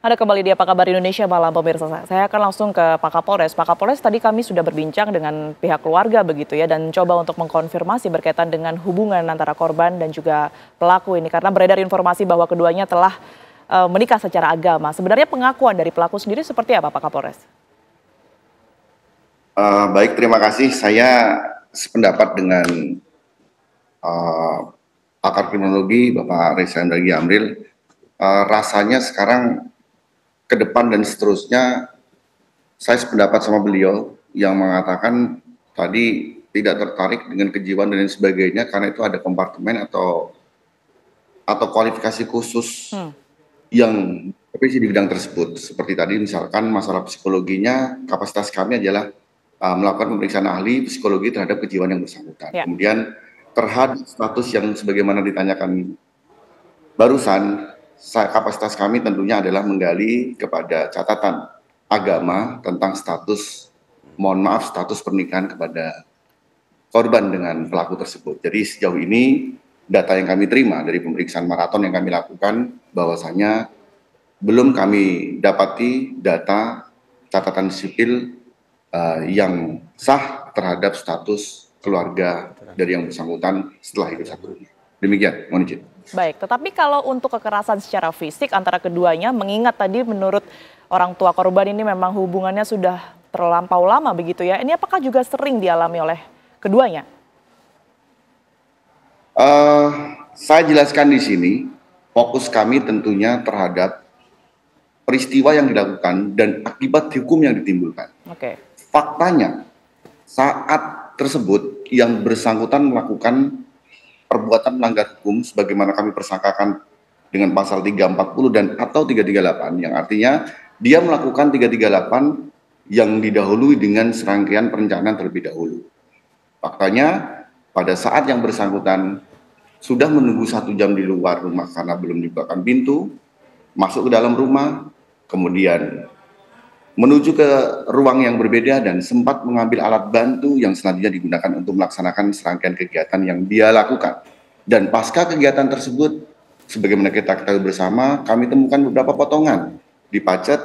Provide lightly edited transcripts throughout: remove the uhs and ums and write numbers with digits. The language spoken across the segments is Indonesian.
Ada kembali di Apa Kabar Indonesia Malam pemirsa. Saya akan langsung ke Pak Kapolres. Pak Kapolres, tadi kami sudah berbincang dengan pihak keluarga begitu ya, dan coba untuk mengkonfirmasi berkaitan dengan hubungan antara korban dan juga pelaku ini, karena beredar informasi bahwa keduanya telah menikah secara agama. Sebenarnya pengakuan dari pelaku sendiri seperti apa, Pak Kapolres? Baik, terima kasih. Saya sependapat dengan pakar kriminologi Bapak Reza Indragiri Amril. Rasanya sekarang ke depan dan seterusnya, saya sependapat sama beliau yang mengatakan tadi tidak tertarik dengan kejiwaan dan lain sebagainya karena itu ada kompartemen atau kualifikasi khusus yang profesi di bidang tersebut. Seperti tadi misalkan masalah psikologinya, kapasitas kami adalah melakukan pemeriksaan ahli psikologi terhadap kejiwaan yang bersangkutan. Ya. Kemudian terhadap status yang sebagaimana ditanyakan barusan, kapasitas kami tentunya adalah menggali kepada catatan agama tentang status, mohon maaf, status pernikahan kepada korban dengan pelaku tersebut. Jadi sejauh ini data yang kami terima dari pemeriksaan maraton yang kami lakukan, bahwasanya belum kami dapati data catatan sipil yang sah terhadap status keluarga dari yang bersangkutan setelah hidup satu rumah. Demikian, mohon izin. Baik, tetapi kalau untuk kekerasan secara fisik antara keduanya, mengingat tadi menurut orang tua korban ini memang hubungannya sudah terlampau lama begitu ya, ini apakah juga sering dialami oleh keduanya? Saya jelaskan di sini, fokus kami tentunya terhadap peristiwa yang dilakukan dan akibat hukum yang ditimbulkan. Oke. Faktanya, saat tersebut yang bersangkutan melakukan perbuatan melanggar hukum sebagaimana kami persangkakan dengan pasal 340 dan atau 338, yang artinya dia melakukan 338 yang didahului dengan serangkaian perencanaan terlebih dahulu. Faktanya pada saat yang bersangkutan sudah menunggu 1 jam di luar rumah karena belum dibukakan pintu, masuk ke dalam rumah, kemudian menuju ke ruang yang berbeda dan sempat mengambil alat bantu yang selanjutnya digunakan untuk melaksanakan serangkaian kegiatan yang dia lakukan. Dan pasca kegiatan tersebut, sebagaimana kita ketahui bersama, kami temukan beberapa potongan di pacet,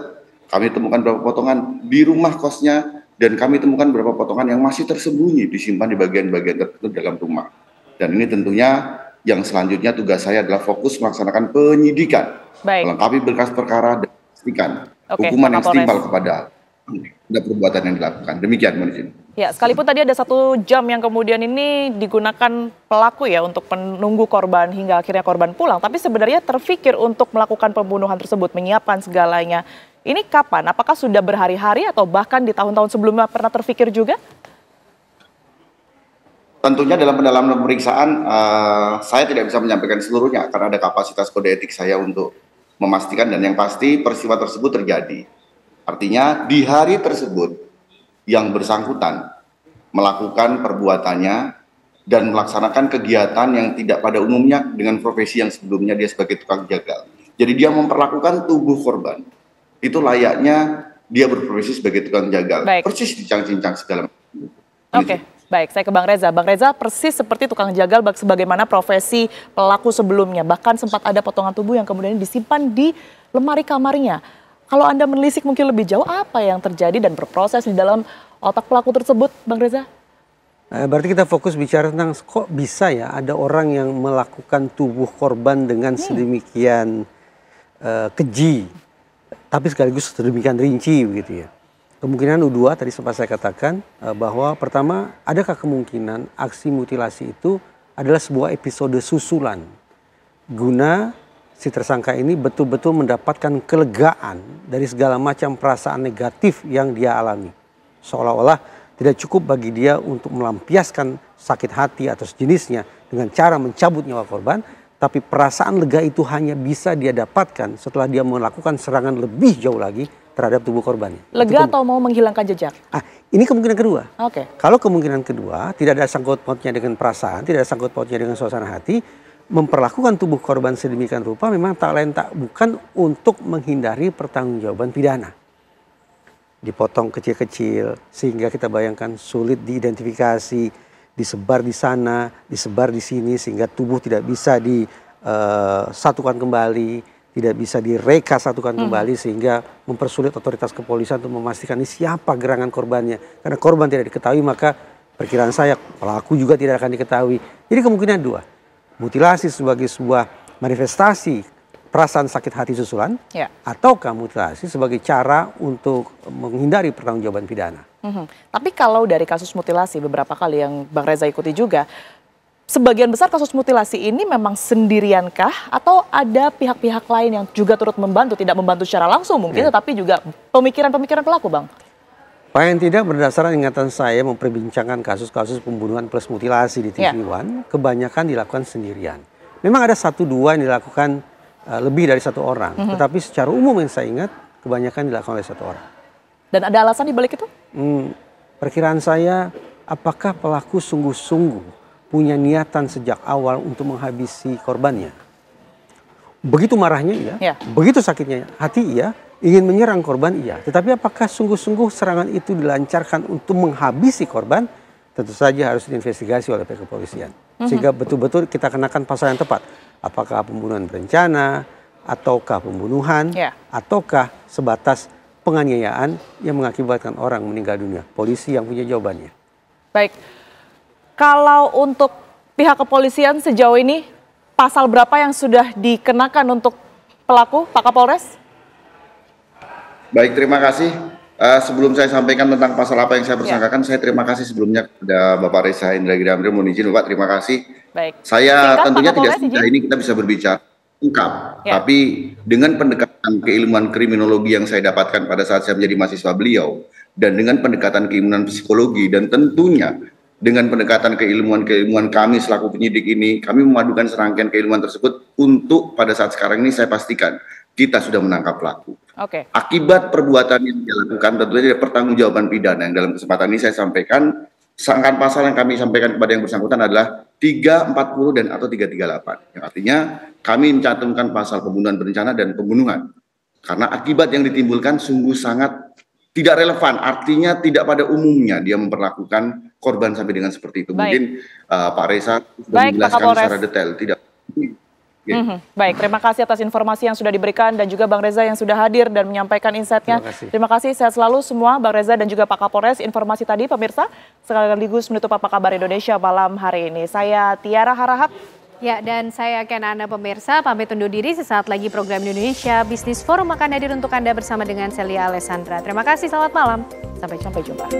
kami temukan beberapa potongan di rumah kosnya, dan kami temukan beberapa potongan yang masih tersembunyi disimpan di bagian-bagian tertentu dalam rumah. Dan ini tentunya yang selanjutnya tugas saya adalah fokus melaksanakan penyidikan, melengkapi berkas perkara dan memastikan hukuman yang setimpal kepada perbuatan yang dilakukan. Demikian, mohon izin. Ya, sekalipun tadi ada 1 jam yang kemudian ini digunakan pelaku ya untuk menunggu korban hingga akhirnya korban pulang, tapi sebenarnya terfikir untuk melakukan pembunuhan tersebut, menyiapkan segalanya. Ini kapan? Apakah sudah berhari-hari atau bahkan di tahun-tahun sebelumnya pernah terfikir juga? Tentunya dalam pendalaman pemeriksaan, saya tidak bisa menyampaikan seluruhnya karena ada kapasitas kode etik saya untuk memastikan, dan yang pasti peristiwa tersebut terjadi. Artinya di hari tersebut yang bersangkutan melakukan perbuatannya dan melaksanakan kegiatan yang tidak pada umumnya dengan profesi yang sebelumnya dia sebagai tukang jagal. Jadi dia memperlakukan tubuh korban itu layaknya dia berprofesi sebagai tukang jagal. Baik. Persis dicincang-cincang segala macam. Oke. Baik, saya ke Bang Reza. Bang Reza, persis seperti tukang jagal sebagaimana profesi pelaku sebelumnya. Bahkan sempat ada potongan tubuh yang kemudian disimpan di lemari kamarnya. Kalau Anda menelisik mungkin lebih jauh, apa yang terjadi dan berproses di dalam otak pelaku tersebut, Bang Reza? Berarti kita fokus bicara tentang kok bisa ya ada orang yang melakukan tubuh korban dengan sedemikian keji, tapi sekaligus sedemikian rinci begitu ya. Kemungkinan U2 tadi sempat saya katakan bahwa pertama, adakah kemungkinan aksi mutilasi itu adalah sebuah episode susulan guna si tersangka ini betul-betul mendapatkan kelegaan dari segala macam perasaan negatif yang dia alami. Seolah-olah tidak cukup bagi dia untuk melampiaskan sakit hati atau sejenisnya dengan cara mencabut nyawa korban, tapi perasaan lega itu hanya bisa dia dapatkan setelah dia melakukan serangan lebih jauh lagi terhadap tubuh korbannya. Lega atau mau menghilangkan jejak? Ini kemungkinan kedua. Oke. Kalau kemungkinan kedua tidak ada sangkut pautnya dengan perasaan, tidak ada sangkut pautnya dengan suasana hati, memperlakukan tubuh korban sedemikian rupa memang tak lain tak bukan untuk menghindari pertanggungjawaban pidana. Dipotong kecil-kecil sehingga kita bayangkan sulit diidentifikasi, disebar di sana, disebar di sini sehingga tubuh tidak bisa disatukan kembali, tidak bisa direka satukan kembali sehingga mempersulit otoritas kepolisian untuk memastikan ini siapa gerangan korbannya. Karena korban tidak diketahui maka perkiraan saya pelaku juga tidak akan diketahui. Jadi kemungkinan dua, mutilasi sebagai sebuah manifestasi perasaan sakit hati susulan, ataukah mutilasi sebagai cara untuk menghindari pertanggungjawaban pidana. Tapi kalau dari kasus mutilasi beberapa kali yang Bang Reza ikuti juga, sebagian besar kasus mutilasi ini memang sendiriankah atau ada pihak-pihak lain yang juga turut membantu, tidak membantu secara langsung mungkin, tetapi juga pemikiran-pemikiran pelaku, Bang? Paling tidak berdasarkan ingatan saya memperbincangkan kasus-kasus pembunuhan plus mutilasi di TV One, kebanyakan dilakukan sendirian. Memang ada 1-2 yang dilakukan lebih dari 1 orang, tetapi secara umum yang saya ingat kebanyakan dilakukan oleh 1 orang. Dan ada alasan di balik itu? Perkiraan saya, apakah pelaku sungguh-sungguh punya niatan sejak awal untuk menghabisi korbannya? Begitu marahnya iya, begitu sakitnya hati iya, ingin menyerang korban iya. Tetapi apakah sungguh-sungguh serangan itu dilancarkan untuk menghabisi korban? Tentu saja harus diinvestigasi oleh pihak kepolisian. Sehingga betul-betul kita kenakan pasal yang tepat. Apakah pembunuhan berencana, ataukah pembunuhan, ataukah sebatas penganiayaan yang mengakibatkan orang meninggal dunia. Polisi yang punya jawabannya. Baik. Kalau untuk pihak kepolisian sejauh ini, pasal berapa yang sudah dikenakan untuk pelaku, Pak Kapolres? Baik, terima kasih. Sebelum saya sampaikan tentang pasal apa yang saya persangkakan, saya terima kasih sebelumnya kepada Bapak Reza Indragiri Amril. Mohon izin Bapak, terima kasih. Baik. Saya tentunya tidak semudah ini kita bisa berbicara lengkap, tapi dengan pendekatan keilmuan kriminologi yang saya dapatkan pada saat saya menjadi mahasiswa beliau, dan dengan pendekatan keilmuan psikologi, dan tentunya dengan pendekatan keilmuan kami selaku penyidik ini, kami memadukan serangkaian keilmuan tersebut untuk pada saat sekarang ini saya pastikan kita sudah menangkap pelaku. Akibat perbuatan yang dilakukan tentu saja pertanggungjawaban pidana yang dalam kesempatan ini saya sampaikan, sangkaan pasal yang kami sampaikan kepada yang bersangkutan adalah 340 dan atau 338. Yang artinya kami mencantumkan pasal pembunuhan berencana dan pembunuhan. Karena akibat yang ditimbulkan sungguh sangat tidak relevan, artinya tidak pada umumnya dia memperlakukan korban sampai dengan seperti itu. Mungkin Pak Reza sudah menjelaskan secara detail. Baik, terima kasih atas informasi yang sudah diberikan dan juga Bang Reza yang sudah hadir dan menyampaikan insight-nya. Terima kasih, sehat selalu semua Bang Reza dan juga Pak Kapolres. Informasi tadi pemirsa sekaligus menutup Apa Kabar Indonesia malam hari ini. Saya Tiara Harahap. Ya, dan saya Ken pemirsa, pamit undur diri. Sesaat lagi program Indonesia Business Forum akan hadir untuk Anda bersama dengan Celia Alessandra. Terima kasih, selamat malam. Sampai jumpa.